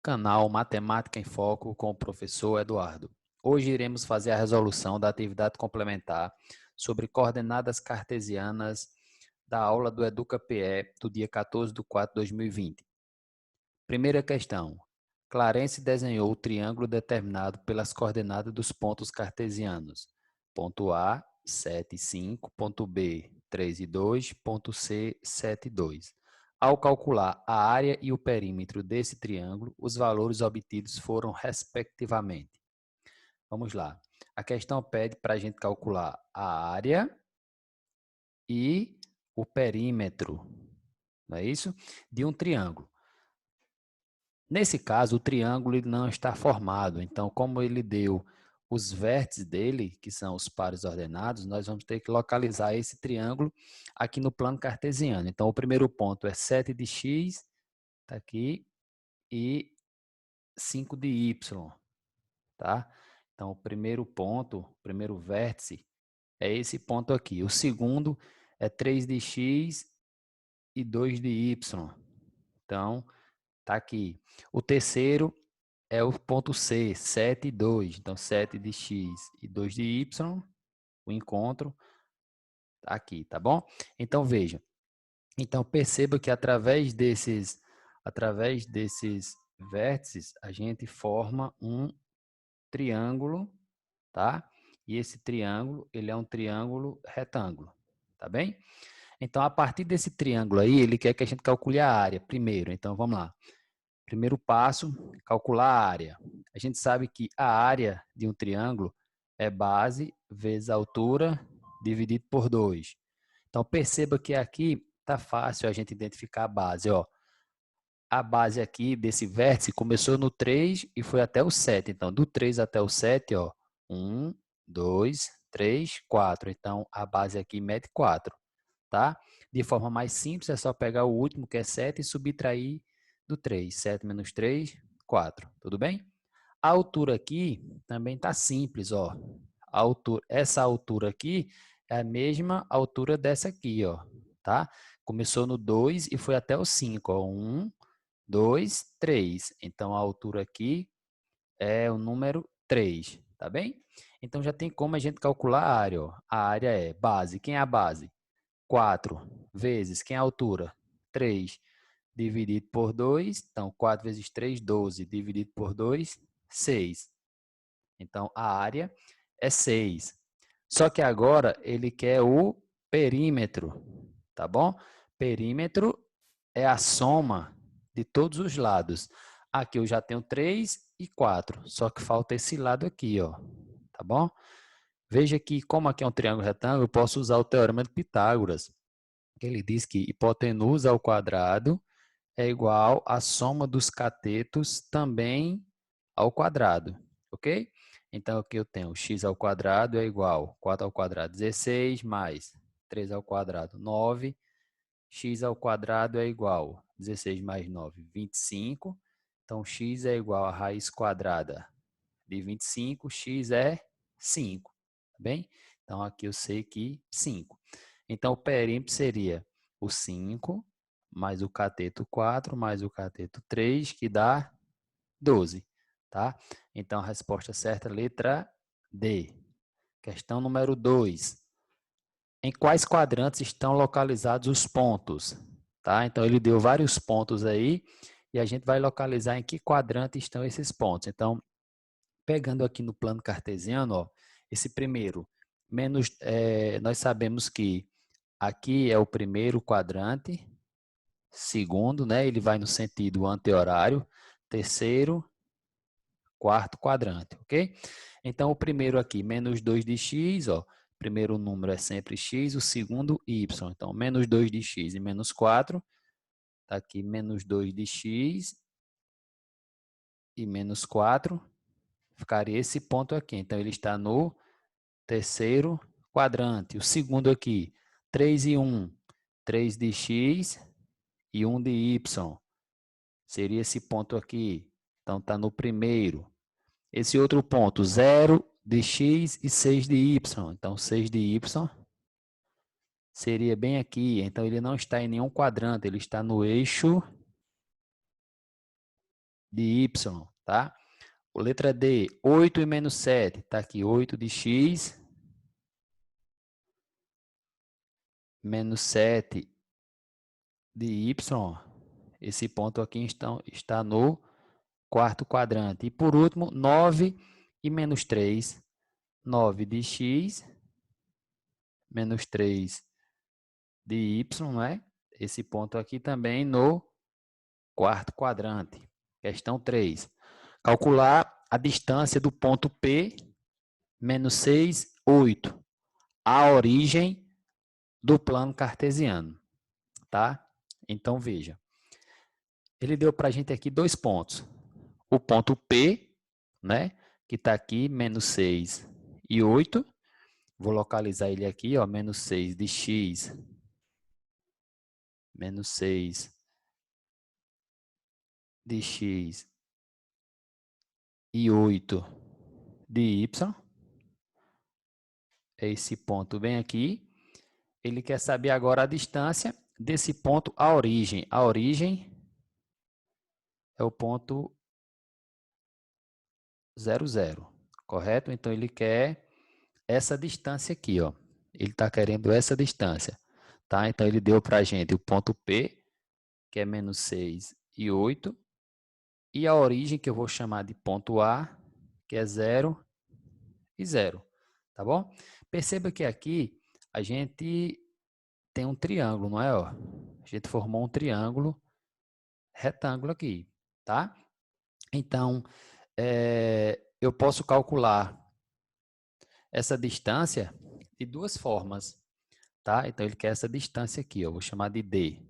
Canal Matemática em Foco com o professor Eduardo. Hoje iremos fazer a resolução da atividade complementar sobre coordenadas cartesianas da aula do Educa-PE do dia 14/4/2020. Primeira questão. Clarence desenhou o triângulo determinado pelas coordenadas dos pontos cartesianos. Ponto A, 7 e 5, ponto B, 3 e 2, ponto C, 7 e 2. Ao calcular a área e o perímetro desse triângulo, os valores obtidos foram respectivamente. Vamos lá. A questão pede para a gente calcular a área e o perímetro, não é isso? De um triângulo. Nesse caso, o triângulo ele não está formado. Então, como ele deu os vértices dele, que são os pares ordenados, nós vamos ter que localizar esse triângulo aqui no plano cartesiano. Então, o primeiro ponto é 7 de x, está aqui, e 5 de y, tá? Então, o primeiro ponto, o primeiro vértice, é esse ponto aqui. O segundo é 3 de x e 2 de y. Então, tá aqui. O terceiro é o ponto C, 7 e 2. Então, 7 de x e 2 de y, o encontro tá aqui, tá bom? Então, veja. Então, perceba que através desses vértices, a gente forma um triângulo, tá? E esse triângulo, ele é um triângulo retângulo, tá bem? Então, a partir desse triângulo aí, ele quer que a gente calcule a área primeiro. Então, vamos lá. Primeiro passo, calcular a área. A gente sabe que a área de um triângulo é base vezes a altura dividido por 2. Então, perceba que aqui está fácil a gente identificar a base. Ó. A base aqui desse vértice começou no 3 e foi até o 7. Então, do 3 até o 7, ó, 1, 2, 3, 4. Então, a base aqui mede 4. Tá? De forma mais simples, é só pegar o último, que é 7, e subtrair do 3. 7 menos 3, 4. Tudo bem? A altura aqui também está simples. Ó. Essa altura aqui é a mesma altura dessa aqui. Ó, tá? Começou no 2 e foi até o 5. Ó. 1, 2, 3. Então, a altura aqui é o número 3. Tá bem? Então, já tem como a gente calcular a área. Ó. A área é base. Quem é a base? 4 vezes, quem é a altura? 3 dividido por 2. Então, 4 vezes 3, 12. Dividido por 2, 6. Então, a área é 6. Só que agora ele quer o perímetro, tá bom? Perímetro é a soma de todos os lados. Aqui eu já tenho 3 e 4, só que falta esse lado aqui, ó, tá bom? Veja que, como aqui é um triângulo retângulo, eu posso usar o teorema de Pitágoras. Ele diz que hipotenusa ao quadrado é igual à soma dos catetos também ao quadrado, ok? Então, aqui eu tenho x ao quadrado é igual, 4 ao quadrado, 16, mais 3 ao quadrado, 9. X ao quadrado é igual, 16 mais 9, 25. Então, x é igual a raiz quadrada de 25, x é 5, tá bem? Então, aqui eu sei que 5. Então, o perímetro seria o 5, mais o cateto 4, mais o cateto 3, que dá 12, tá? Então, a resposta certa é a letra D. Questão número 2. Em quais quadrantes estão localizados os pontos? Tá? Então, ele deu vários pontos aí, e a gente vai localizar em que quadrante estão esses pontos. Então, pegando aqui no plano cartesiano, ó, esse primeiro, nós sabemos que aqui é o primeiro quadrante, segundo, né, ele vai no sentido anti-horário, terceiro, quarto quadrante, ok? Então, o primeiro aqui, menos 2 de x, ó, primeiro número é sempre x, o segundo, y. Então, menos 2 de x e menos 4, tá aqui menos 2 de x e menos 4, ficaria esse ponto aqui. Então, ele está no terceiro quadrante. O segundo aqui, 3 e 1, 3 de x e 1 de y. Seria esse ponto aqui. Então, está no primeiro. Esse outro ponto, 0 de x e 6 de y. Então, 6 de y seria bem aqui. Então, ele não está em nenhum quadrante, ele está no eixo de y, tá? Letra D, 8 e menos 7, tá aqui 8 de x menos 7 de y. Esse ponto aqui está no quarto quadrante. E por último, 9 e menos 3, 9 de x menos 3 de y, não é? Esse ponto aqui também no quarto quadrante. Questão 3. Calcular a distância do ponto P, menos 6, 8, a origem do plano cartesiano, tá? Então, veja. Ele deu para a gente aqui dois pontos. O ponto P, né? Que está aqui, menos 6 e 8. Vou localizar ele aqui, ó, menos 6 de x, menos 6 de x e 8 de y. É esse ponto bem aqui. Ele quer saber agora a distância desse ponto à origem. A origem é o ponto 0, 0, correto? Então, ele quer essa distância aqui, ó. Ele está querendo essa distância, tá? Então, ele deu para a gente o ponto P, que é menos 6 e 8, e a origem, que eu vou chamar de ponto A, que é 0 e 0, tá bom? Perceba que aqui a gente tem um triângulo, não é? Ó? A gente formou um triângulo retângulo aqui, tá? Então, eu posso calcular essa distância de duas formas, tá? Então, ele quer essa distância aqui, eu vou chamar de D.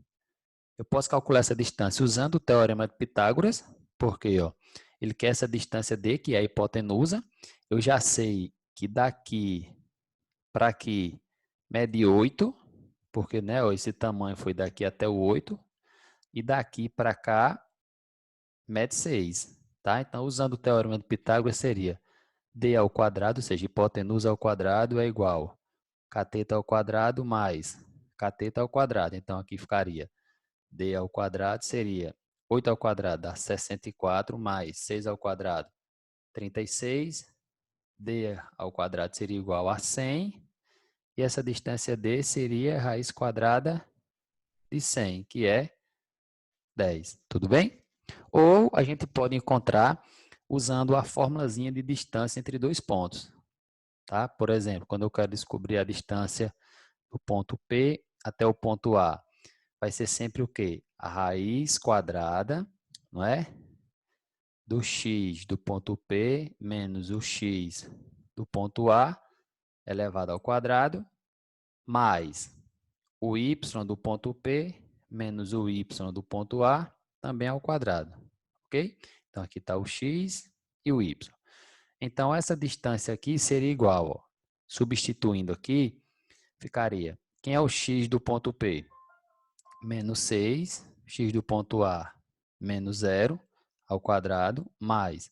Eu posso calcular essa distância usando o teorema de Pitágoras, porque ó, ele quer essa distância D, que é a hipotenusa. Eu já sei que daqui para aqui mede 8, porque né, ó, esse tamanho foi daqui até o 8, e daqui para cá mede 6. Tá? Então, usando o teorema de Pitágoras, seria D ao quadrado, ou seja, hipotenusa ao quadrado é igual cateto ao quadrado mais cateto ao quadrado. Então, aqui ficaria D ao quadrado seria 8 ao quadrado dá 64, mais 6 ao quadrado, 36. D ao quadrado seria igual a 100. E essa distância D seria raiz quadrada de 100, que é 10. Tudo bem? Ou a gente pode encontrar usando a formulazinha de distância entre dois pontos. Tá? Por exemplo, quando eu quero descobrir a distância do ponto P até o ponto A, vai ser sempre o quê? A raiz quadrada, não é? Do x do ponto P menos o x do ponto A elevado ao quadrado, mais o y do ponto P menos o y do ponto A também ao quadrado, ok? Então, aqui está o x e o y. Então, essa distância aqui seria igual, ó, substituindo aqui, ficaria, quem é o x do ponto P? Menos 6, x do ponto A, menos 0, ao quadrado, mais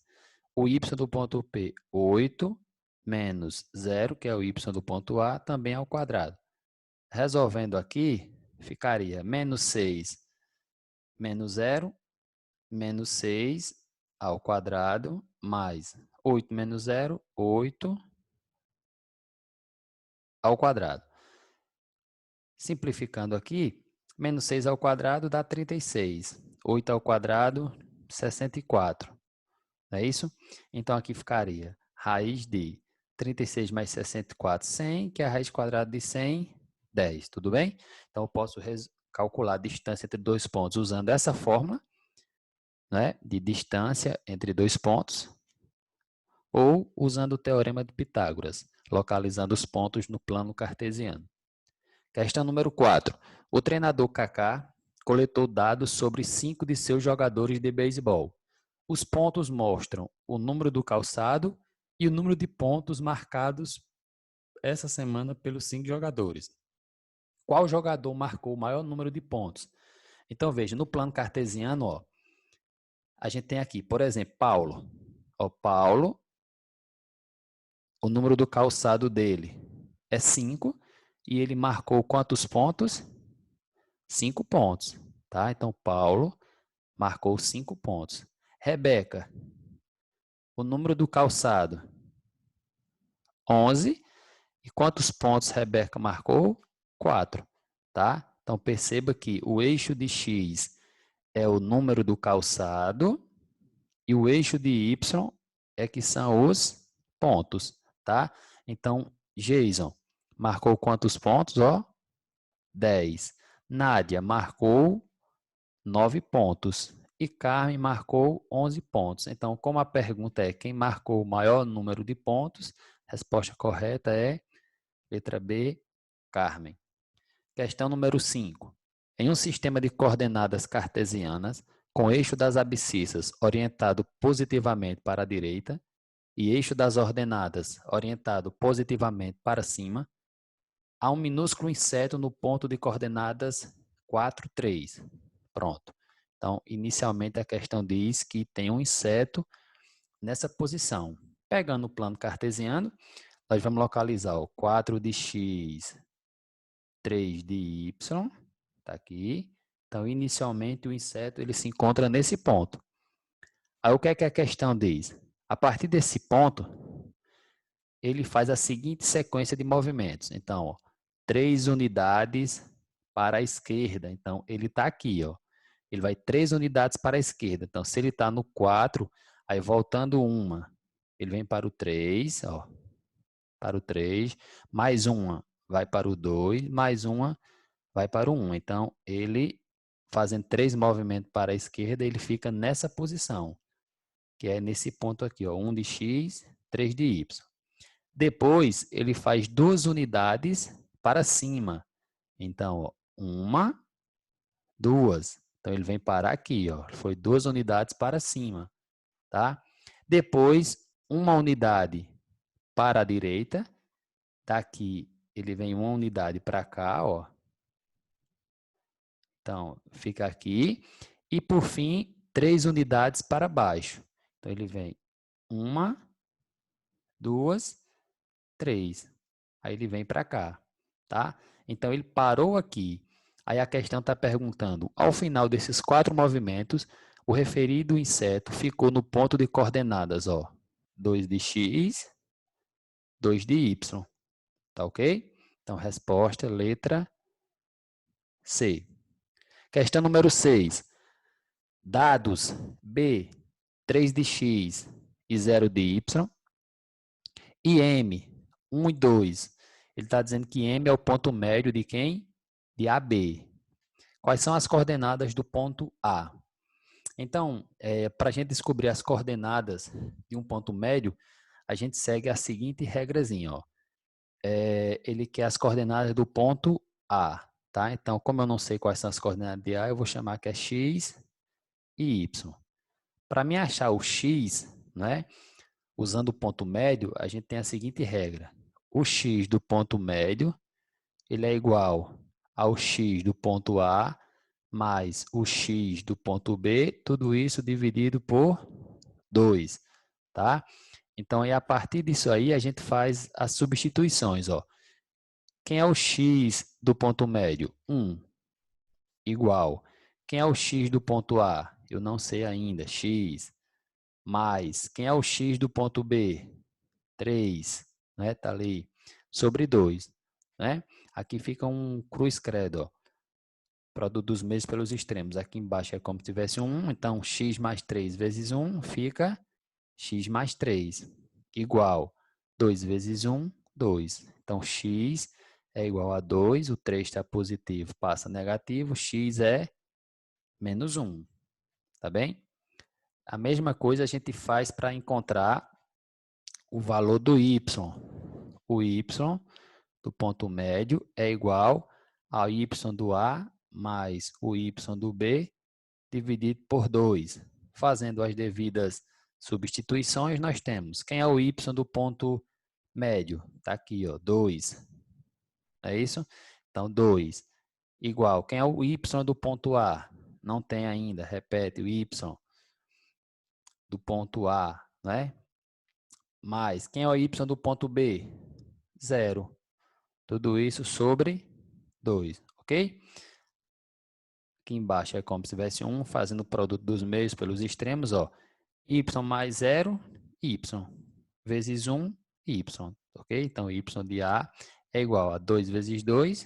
o y do ponto P, 8, menos 0, que é o y do ponto A, também ao quadrado. Resolvendo aqui, ficaria menos 6, menos 0, menos 6 ao quadrado, mais 8 menos 0, 8 ao quadrado. Simplificando aqui, menos 6 ao quadrado dá 36. 8 ao quadrado, 64. Não é isso? Então, aqui ficaria raiz de 36 mais 64, 100, que é a raiz quadrada de 100, 10. Tudo bem? Então, eu posso calcular a distância entre dois pontos usando essa fórmula, né, de distância entre dois pontos, ou usando o teorema de Pitágoras, localizando os pontos no plano cartesiano. Questão número 4. O treinador Kaká coletou dados sobre 5 de seus jogadores de beisebol. Os pontos mostram o número do calçado e o número de pontos marcados essa semana pelos 5 jogadores. Qual jogador marcou o maior número de pontos? Então, veja, no plano cartesiano, ó, a gente tem aqui, por exemplo, Paulo. Ó, Paulo, o número do calçado dele é 5 e ele marcou quantos pontos? 5 pontos. Tá? Então, Paulo marcou 5 pontos. Rebeca, o número do calçado, 11. E quantos pontos Rebeca marcou? 4, tá? Então, perceba que o eixo de X é o número do calçado e o eixo de Y é que são os pontos, tá? Então, Jason marcou quantos pontos? Ó, 10. Nádia marcou 9 pontos. E Carmen marcou 11 pontos. Então, como a pergunta é quem marcou o maior número de pontos, a resposta correta é letra B, Carmen. Questão número 5. Em um sistema de coordenadas cartesianas, com eixo das abscissas orientado positivamente para a direita e eixo das ordenadas orientado positivamente para cima, há um minúsculo inseto no ponto de coordenadas 4, 3. Pronto. Então, inicialmente a questão diz que tem um inseto nessa posição. Pegando o plano cartesiano, nós vamos localizar o 4 de x, 3 de y, está aqui. Então, inicialmente o inseto ele se encontra nesse ponto. Aí o que é que a questão diz? A partir desse ponto, ele faz a seguinte sequência de movimentos. Então, ó, 3 unidades para a esquerda. Então, ele está aqui, ó. Ele vai 3 unidades para a esquerda. Então, se ele está no 4, aí voltando uma, ele vem para o 3, ó, para o 3, mais uma vai para o 2, mais uma vai para o 1. Então, ele fazendo 3 movimentos para a esquerda, ele fica nessa posição, que é nesse ponto aqui, ó, 1 de x, 3 de y. Depois, ele faz 2 unidades para cima. Então, ó, uma, 2. Então, ele vem parar aqui, ó. Foi 2 unidades para cima, tá? Depois, uma unidade para a direita. Daqui, ele vem uma unidade para cá, ó. Então, fica aqui. E, por fim, 3 unidades para baixo. Então, ele vem uma, 2, 3. Aí, ele vem para cá, tá? Então, ele parou aqui. Aí, a questão está perguntando, ao final desses 4 movimentos, o referido inseto ficou no ponto de coordenadas, ó, 2 de x, 2 de y. Tá ok? Então, resposta, letra C. Questão número 6. Dados B, 3 de x e 0 de y, e M, 1 e 2. Ele está dizendo que M é o ponto médio de quem? De AB. Quais são as coordenadas do ponto A? Então, para a gente descobrir as coordenadas de um ponto médio, a gente segue a seguinte regrazinha. Ó. Ele quer as coordenadas do ponto A. Tá? Então, como eu não sei quais são as coordenadas de A, eu vou chamar que é x e y. Para mim achar o x, né, usando o ponto médio, a gente tem a seguinte regra. O x do ponto médio ele é igual ao x do ponto A mais o x do ponto B, tudo isso dividido por 2. Tá? Então, a partir disso aí, a gente faz as substituições. Ó. Quem é o x do ponto médio? 1. Igual. Quem é o x do ponto A? Eu não sei ainda. X. Mais. Quem é o x do ponto B? 3. Né? Tá ali. Sobre 2. Né? Aqui fica um cruz credo. Ó. Produto dos meios pelos extremos. Aqui embaixo é como se tivesse um 1. Então, x mais 3 vezes 1 fica x mais 3. Igual. 2 vezes 1, 2. Então, x é igual a 2, o 3 está positivo, passa negativo, x é menos 1, tá bem? A mesma coisa a gente faz para encontrar o valor do y. O y do ponto médio é igual ao y do A mais o y do B dividido por 2. Fazendo as devidas substituições, nós temos, quem é o y do ponto médio? Está aqui, ó, 2. É isso? Então, 2 igual. Quem é o y do ponto A? Não tem ainda. Repete, o y do ponto A, né? Mais. Quem é o y do ponto B? 0. Tudo isso sobre 2, ok? Aqui embaixo é como se tivesse 1, fazendo o produto dos meios pelos extremos, ó. y mais 0, y, vezes 1, y, ok? Então, y de A é igual a 2 vezes 2,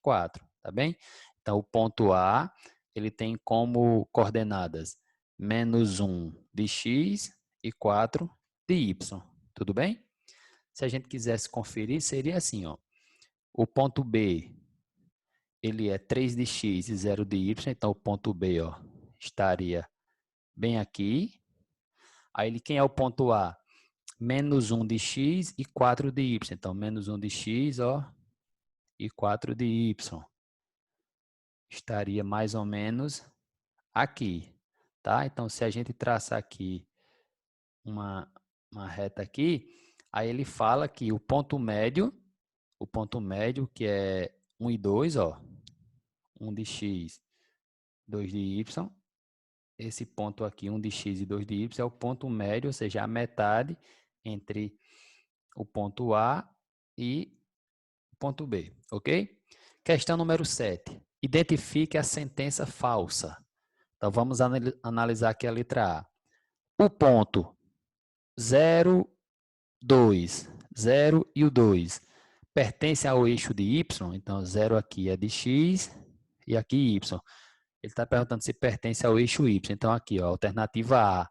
4, tá bem? Então, o ponto A, ele tem como coordenadas menos 1 de x e 4 de y, tudo bem? Se a gente quisesse conferir, seria assim, ó. O ponto B, ele é 3 de x e 0 de y, então o ponto B, ó, estaria bem aqui. Aí, quem é o ponto A? Menos 1 de x e 4 de y. Então, menos 1 de x, ó, e 4 de y. Estaria mais ou menos aqui, tá? Então, se a gente traçar aqui uma reta aqui, aí ele fala que o ponto médio que é 1 e 2, ó, 1 de x, 2 de y, esse ponto aqui, 1 de x e 2 de y, é o ponto médio, ou seja, a metade entre o ponto A e o ponto B, ok? Questão número 7. Identifique a sentença falsa. Então, vamos analisar aqui a letra A. O ponto 0, 2, 0 e o 2 pertence ao eixo de y, então 0 aqui é de x e aqui y. Ele está perguntando se pertence ao eixo y. Então, aqui, ó, alternativa A.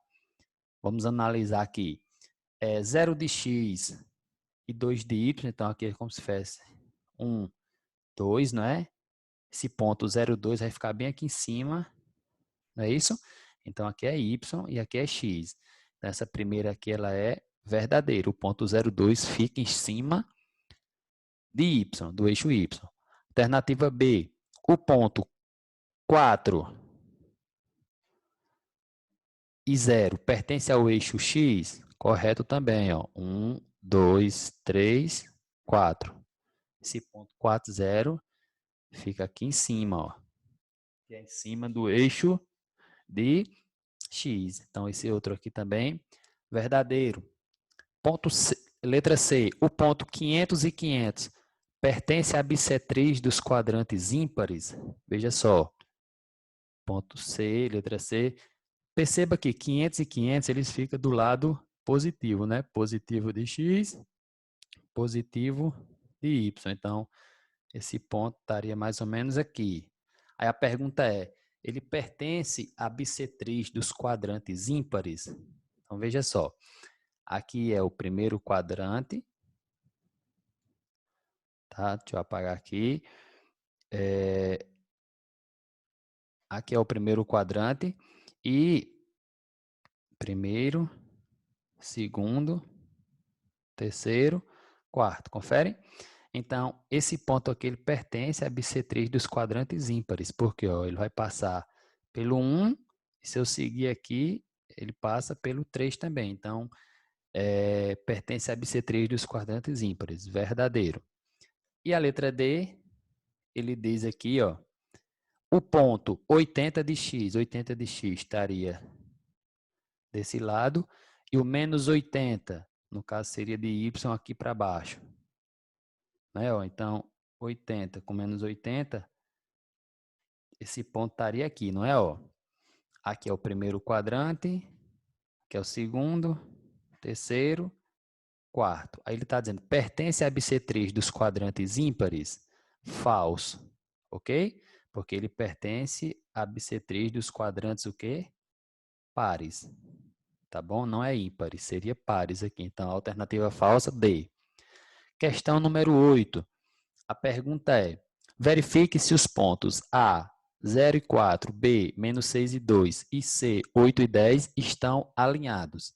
Vamos analisar aqui. 0 de x e 2 de y, então aqui é como se fosse 1, 2, não é? Esse ponto 0, 2 vai ficar bem aqui em cima, não é isso? Então, aqui é y e aqui é x. Então, essa primeira aqui, ela é verdadeira. O ponto 0, 2 fica em cima de y, do eixo y. Alternativa B. O ponto 4 e 0 pertence ao eixo x? Correto também, ó. 1, 2, 3, 4. Esse ponto 4, 0 fica aqui em cima, ó. Que é em cima do eixo de x. Então, esse outro aqui também, verdadeiro. Ponto C, letra C. O ponto 500 e 500 pertence à bissetriz dos quadrantes ímpares? Veja só. Ponto C, letra C. Perceba que 500 e 500 eles ficam do lado positivo, né? Positivo de x, positivo de y. Então, esse ponto estaria mais ou menos aqui. Aí a pergunta é, ele pertence à bissetriz dos quadrantes ímpares? Então, veja só. Aqui é o primeiro quadrante. Tá? Deixa eu apagar aqui. Aqui é o primeiro quadrante. E primeiro, segundo, terceiro, quarto. Confere? Então, esse ponto aqui ele pertence à bissetriz dos quadrantes ímpares, porque ó, ele vai passar pelo 1, e se eu seguir aqui, ele passa pelo 3 também. Então, pertence à bissetriz dos quadrantes ímpares, verdadeiro. E a letra D, ele diz aqui, ó, o ponto 80 de x estaria desse lado, e o menos 80, no caso, seria de y aqui para baixo. Né? Então, 80 com menos 80, esse ponto estaria aqui, não é? Ó, aqui é o primeiro quadrante, aqui é o segundo, terceiro, quarto. Aí ele está dizendo, pertence à bissetriz dos quadrantes ímpares? Falso, ok? Porque ele pertence à bissetriz dos quadrantes o quê? Pares. Tá bom? Não é ímpares, seria pares aqui. Então, a alternativa falsa, D. Questão número 8. A pergunta é, verifique se os pontos A, 0 e 4, B, menos 6 e 2 e C, 8 e 10 estão alinhados.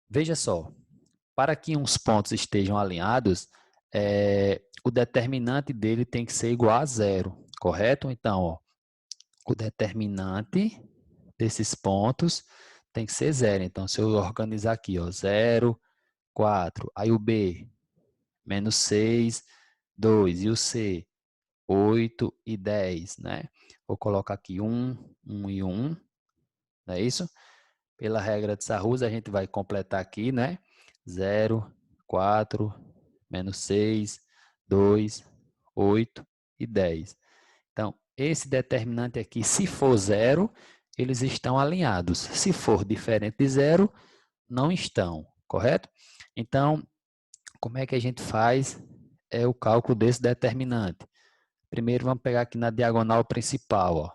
Veja só, para que uns pontos estejam alinhados, o determinante dele tem que ser igual a 0, correto? Então, ó, o determinante desses pontos tem que ser 0. Então, se eu organizar aqui, ó, 0, 4, aí o B, menos 6, 2, e o C, 8 e 10, né? Vou colocar aqui 1, 1 e 1, não é isso? Pela regra de Sarrus, a gente vai completar aqui, né? 0, 4, menos 6, 2, 8 e 10. Então, esse determinante aqui, se for 0, eles estão alinhados. Se for diferente de 0, não estão, correto? Então, como é que a gente faz o cálculo desse determinante? Primeiro, vamos pegar aqui na diagonal principal. Ó.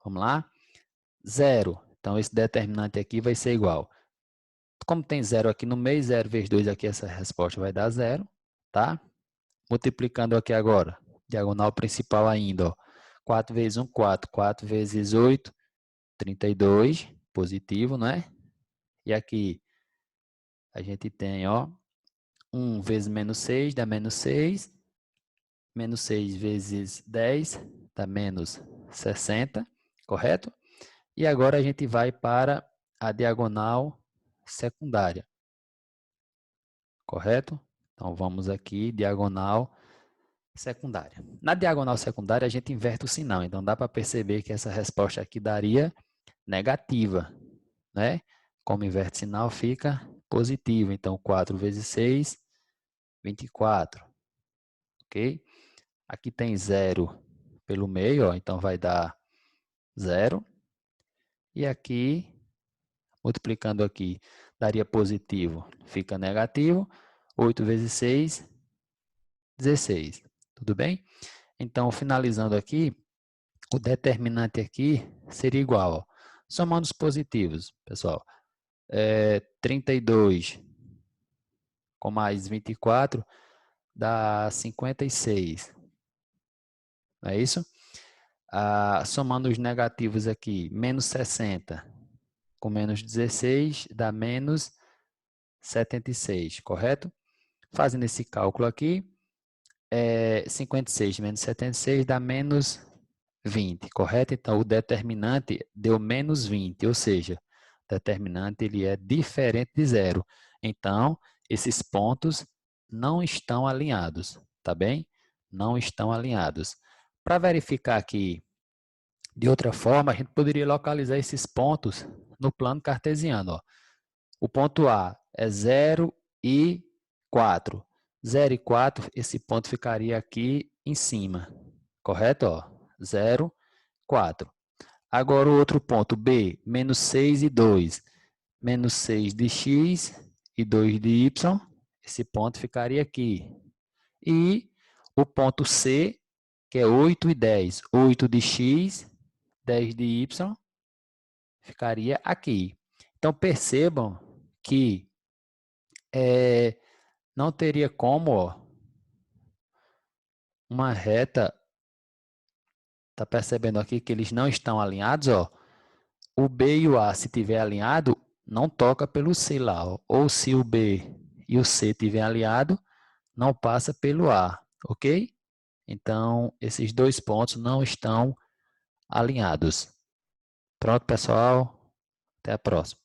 Vamos lá? 0. Então, esse determinante aqui vai ser igual. Como tem 0 aqui no meio, 0 vezes 2 aqui, essa resposta vai dar 0. Tá? Multiplicando aqui agora, diagonal principal ainda. Ó. 4 vezes 1, 4. 4 vezes 8, 32. Positivo, né? E aqui, a gente tem, ó, 1 vezes menos 6 dá menos 6. Menos 6 vezes 10 dá menos 60, correto? E agora a gente vai para a diagonal secundária, correto? Então, vamos aqui, diagonal secundária. Na diagonal secundária, a gente inverte o sinal. Então, dá para perceber que essa resposta aqui daria negativa, né? Como inverte o sinal, fica positivo. Então, 4 vezes 6, 24, ok? Aqui tem 0 pelo meio, ó, então vai dar 0. E aqui, multiplicando aqui, daria positivo, fica negativo. 8 vezes 6, 16. Tudo bem? Então, finalizando aqui, o determinante aqui seria igual. Ó, somando os positivos, pessoal. 32 com mais 24 dá 56. Não é isso? Somando os negativos aqui, menos 60 com menos 16 dá menos 76, correto? Fazendo esse cálculo aqui, 56 menos 76 dá menos 20, correto? Então, o determinante deu menos 20, ou seja, o determinante ele é diferente de 0. Então, esses pontos não estão alinhados, tá bem? Não estão alinhados. Para verificar aqui de outra forma, a gente poderia localizar esses pontos no plano cartesiano. Ó. O ponto A é 0 e 4. 0 e 4, esse ponto ficaria aqui em cima, correto? Ó, 0, 4. Agora o outro ponto, B, menos 6 e 2. Menos 6 de x e 2 de y, esse ponto ficaria aqui. E o ponto C, que é 8 e 10. 8 de x, 10 de y, ficaria aqui. Então, percebam que não teria como ó, uma reta, está percebendo aqui que eles não estão alinhados, ó. O B e o A, se estiver alinhado, não toca pelo C lá, ó. Ou se o B e o C estiver alinhado, não passa pelo A, ok? Então, esses dois pontos não estão alinhados. Pronto, pessoal? Até a próxima.